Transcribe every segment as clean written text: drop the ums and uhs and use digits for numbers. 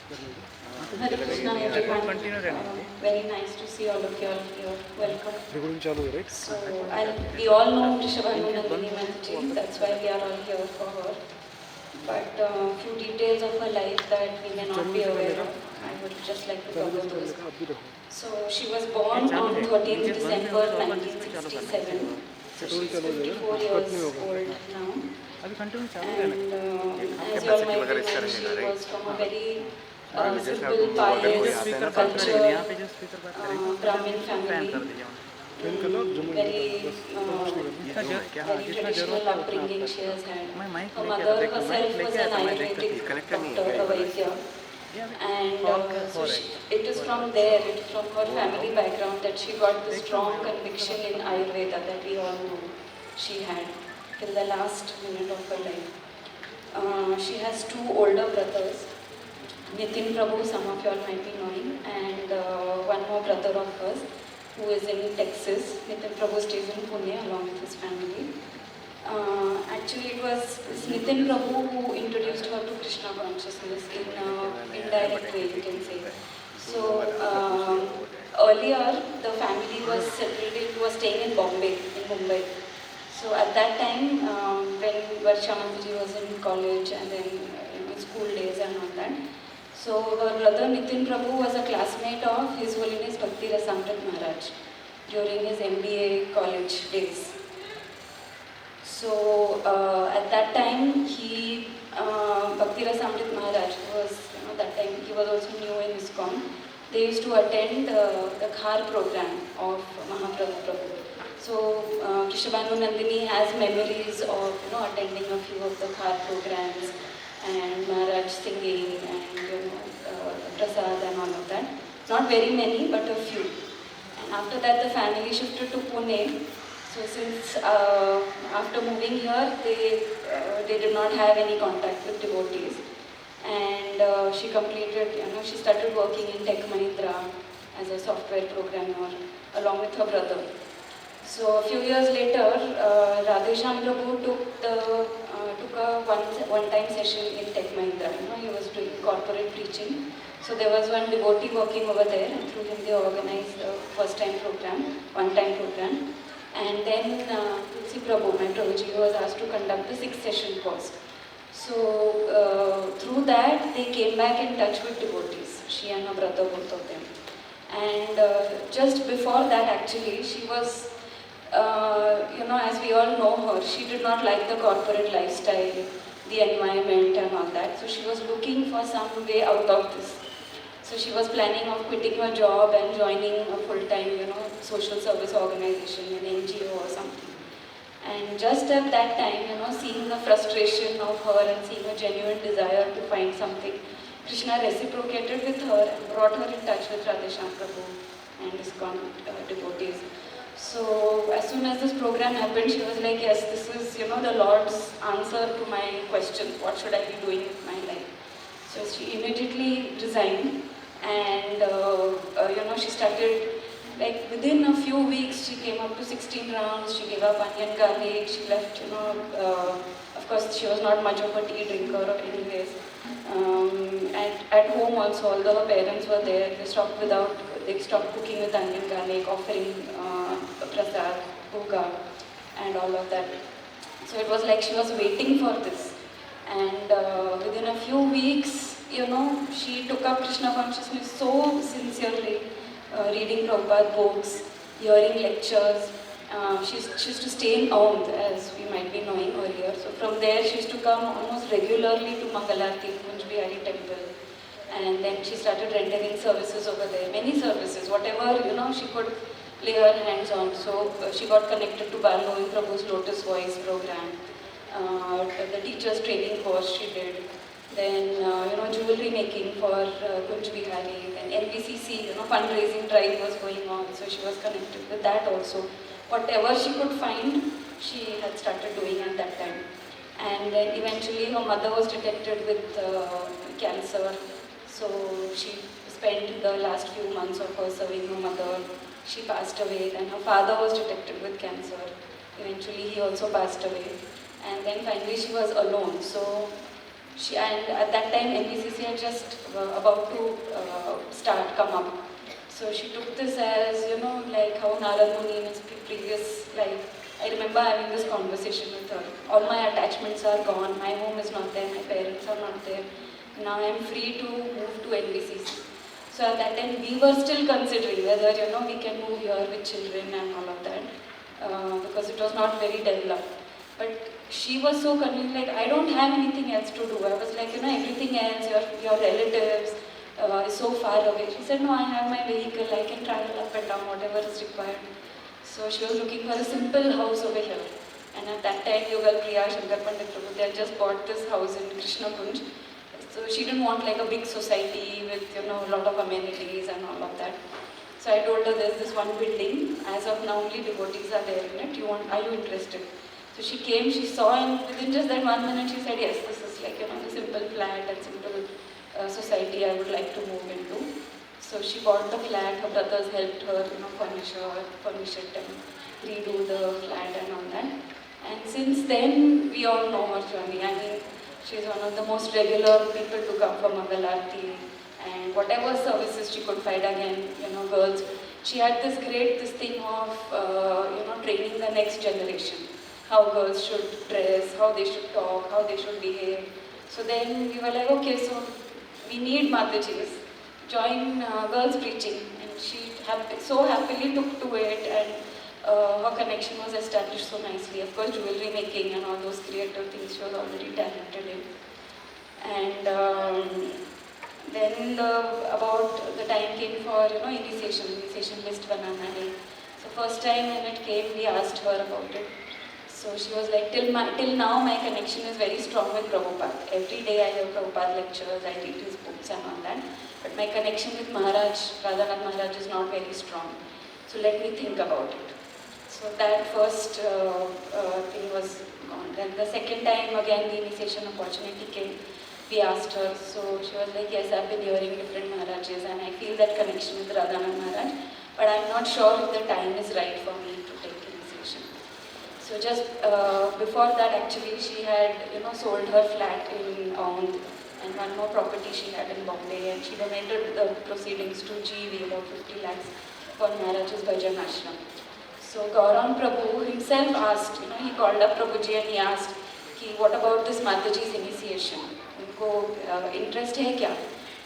Hare Krishna everyone. Very nice to see all of you all here. Welcome. So, we all know Rishabhanu Nandini Mataji, that's why we are all here for her. But few details of her life that we may not be aware of, I would just like to cover those. So, she was born on 13th December 1967. So, she's 54 years old now. And as you all might be knowing, she was from a very simple, pious, culture, Brahmin family. Very traditional upbringing she has had. Her mother herself was an Ayurvedic doctor, a Vaidya. And so it is from there, it is from her family background that she got the strong conviction in Ayurveda that we all know she had till the last minute of her life. She has two older brothers, Nitin Prabhu, some of you all might be knowing, and one more brother of hers who is in Texas. Nitin Prabhu stays in Pune along with his family. Actually, it was Nitin Prabhu who introduced her to Krishna consciousness in an indirect way, you can say. So, earlier the family was separated, was staying in Bombay, in Mumbai. So at that time, when Varsha Mataji was in college and then school days and all that, so her brother Nitin Prabhu was a classmate of His Holiness Bhakti Rasamrit Maharaj during his MBA college days. So at that time, Bhakti Rasamrit Maharaj was, that time he was also new in ISKCON. They used to attend the Khar program of Mahaprabhu Prabhu. So Rishabhanu Nandini has memories of attending a few of the Khar programs and Maharaj singing and prasad and all of that. Not very many, but a few. And after that, the family shifted to Pune. So since after moving here, they did not have any contact with devotees. And she completed, she started working in Tech Mahindra as a software programmer along with her brother. So a few years later, Radheshyam Prabhu took a one-time session in Tech Mahindra. He was doing corporate preaching. So there was one devotee working over there, and through him they organized the first-time program, one-time program. And then Tulsi Prabhu, my Prabhuji, was asked to conduct the sixth session first. So through that, they came back in touch with devotees, she and her brother, both of them. And just before that, actually, she was, as we all know her, she did not like the corporate lifestyle, the environment and all that. So she was looking for some way out of this. So she was planning of quitting her job and joining a full-time, social service organization, an NGO or something. And just at that time, seeing the frustration of her and seeing a genuine desire to find something, Krishna reciprocated with her and brought her in touch with Radheshyam Prabhu and ISKCON devotees. So as soon as this program happened, she was like, yes, this is, the Lord's answer to my question, what should I be doing with my life? So she immediately resigned and, she started, like within a few weeks, she came up to 16 rounds, she gave up onion garlic, she left, of course she was not much of a tea drinker or anyways. And at home also, although her parents were there, they stopped cooking with onion garlic, offering prasad, bhoga, and all of that. So it was like she was waiting for this. And within a few weeks, she took up Krishna consciousness so sincerely, reading Prabhupada books, hearing lectures. She used to stay in Aundh, as we might be knowing earlier. So from there, she used to come almost regularly to Mangalarti, Kunj Bihari temple. And then she started rendering services over there, many services, whatever, she could lay her hands on. So she got connected to Bal Govind Prabhu's Lotus Voice program. The teacher's training course she did. Then, jewelry making for Kunj Bihari. Then NBCC, fundraising drive was going on. So she was connected with that also. Whatever she could find, she had started doing at that time. And then eventually her mother was detected with cancer. So she spent the last few months of her serving her mother. She passed away. Then her father was detected with cancer. Eventually he also passed away. And then finally she was alone. So And at that time NBCC had just about to come up. So she took this as, like how Narad Muni in his previous life. I remember having this conversation with her. All my attachments are gone, my home is not there, my parents are not there. Now I am free to move to NBCC. So at that time we were still considering whether, we can move here with children and all of that. Because it was not very developed. But she was so convinced, like, I don't have anything else to do. I was like, everything else, your relatives is so far away. She said, no, I have my vehicle, I can travel up and down, whatever is required. So she was looking for a simple house over here. And at that time, Yugal Priya, Shankar Pandit Prabhu, they had just bought this house in Krishna Kunj. So she didn't want like a big society with, a lot of amenities and all of that. So I told her there's this one building, as of now only devotees are there in it, are you interested? So she came, she saw, and within just that 1 minute she said, yes, this is like, the simple flat and simple society I would like to move into. So she bought the flat, her brothers helped her, furnish it and redo the flat and all that. And since then, we all know her journey. I mean, she's one of the most regular people to come for Mangal Aarti, and whatever services she could find again, girls. She had this thing of, training the next generation. How girls should dress, how they should talk, how they should behave. So then we were like, okay, so we need Matajis. Join girls preaching. And she so happily took to it, and her connection was established so nicely. Of course, jewelry making and all those creative things she was already talented in. And then about the time came for initiation list banana hai. So first time when it came, we asked her about it. So she was like, till now my connection is very strong with Prabhupada. Every day I hear Prabhupada lectures, I read his books and all that. But my connection with Maharaj, Radhanath Maharaj, is not very strong. So let me think about it. So that first thing was gone. Then the second time again the initiation opportunity came. We asked her, so she was like, yes, I've been hearing different Maharajas and I feel that connection with Radhanath Maharaj, but I'm not sure if the time is right for me to take initiation. So just before that actually she had, sold her flat in Aundh and one more property she had in Bombay, and she donated the proceedings to GV, about 50 lakhs, for Maharaj's Bhajan Ashram. So Gaurang Prabhu himself asked, he called up Prabhuji and he asked, what about this Mataji's initiation? Unko interest hai kya?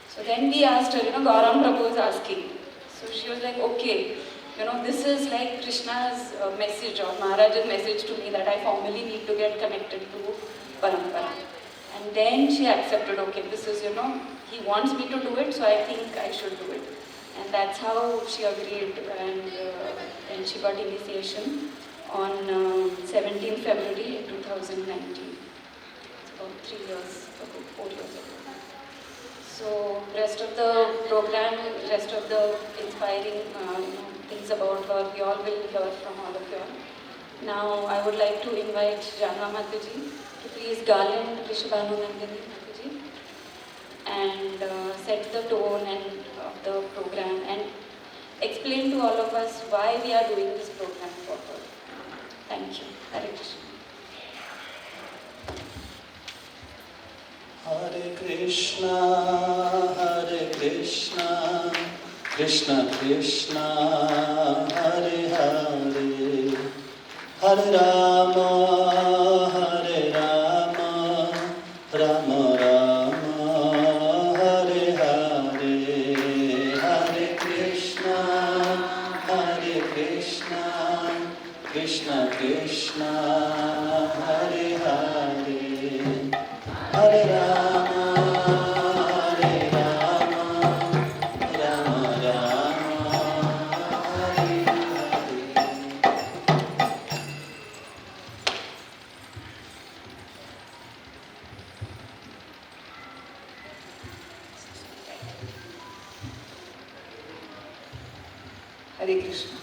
So then we asked her, Gaurang Prabhu is asking. So she was like, okay, this is like Krishna's message or Maharaj's message to me that I formally need to get connected to Parampara. And then she accepted, okay, this is, he wants me to do it, so I think I should do it. And that's how she agreed, and she got initiation on 17th February 2019. It's about 3 years ago, 4 years ago. So rest of the program, rest of the inspiring things about her, we all will hear from all of you all. Now I would like to invite Jana Mataji to please garland Rishabhanu Nandini Mataji and set the tone of the program and explain to all of us why we are doing this program for her. Thank you. Hare Krishna. Hare Krishna, Hare Krishna, Krishna Krishna, Hare Hare, Hare Rama, Hare Rama, Rama Rama, Hare Hare, Hare Krishna, Hare Krishna, Krishna Krishna, Hare Hare, Hare Rama, Hare Rama, Rama Rama, Hare Hare. Hare Krishna.